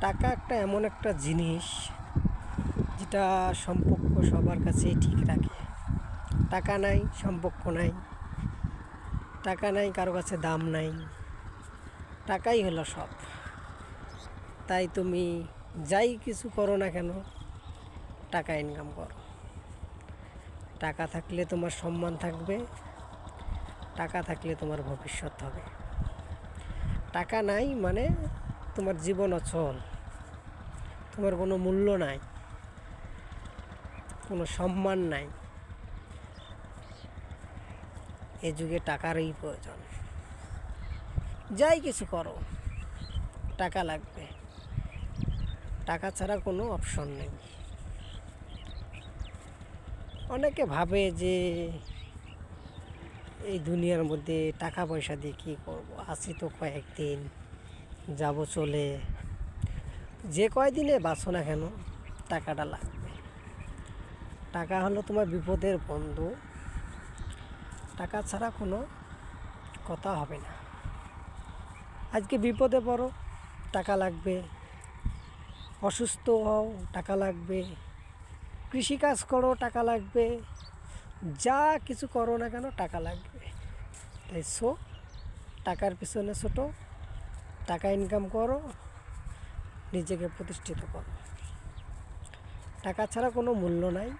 টাকা একটা এমন একটা জিনিস যেটা সম্পর্ক সবার কাছেই ঠিক রাখে। টাকা নাই, সম্পর্ক নাই। টাকা নাই, কারো কাছে দাম নাই। টাকাই হলো সব। তাই তুমি যাই কিছু করো না কেন, টাকা ইনকাম করো। টাকা থাকলে তোমার সম্মান থাকবে, টাকা থাকলে তোমার ভবিষ্যৎ হবে। টাকা নাই মানে তোমার জীবন অচল, তোমার কোনো মূল্য নাই, কোনো সম্মান নাই। এ যুগে টাকারই প্রয়োজন। যাই কিছু করো, টাকা লাগবে। টাকা ছাড়া কোনো অপশন নেই। অনেকে ভাবে যে এই দুনিয়ার মধ্যে টাকা পয়সা দিয়ে কী করবো, আছি তো কয়েকদিন, যাব চলে। যে কয়দিনে বাঁচো না কেন, টাকাটা লাগবে। টাকা হলো তোমার বিপদের বন্ধু। টাকা ছাড়া কোনো কথা হবে না। আজকে বিপদে পড়ো, টাকা লাগবে। অসুস্থ হও, টাকা লাগবে। কৃষিকাজ করো, টাকা লাগবে। যা কিছু করো না কেন, টাকা লাগবে। তাই টাকার পিছনে ছোটো, টাকা ইনকাম করো, নিজেকে প্রতিষ্ঠিত করো। টাকা ছাড়া কোনো মূল্য নাই।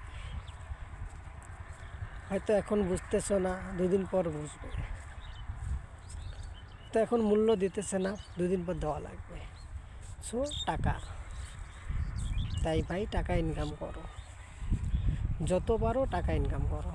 হয়তো এখন বুঝতেছো না, দুদিন পর বুঝবে। তো এখন মূল্য দিতেছে না, দুদিন পর দেওয়া লাগবে। টাকা। তাই ভাই, টাকা ইনকাম করো, যত পারো টাকা ইনকাম করো।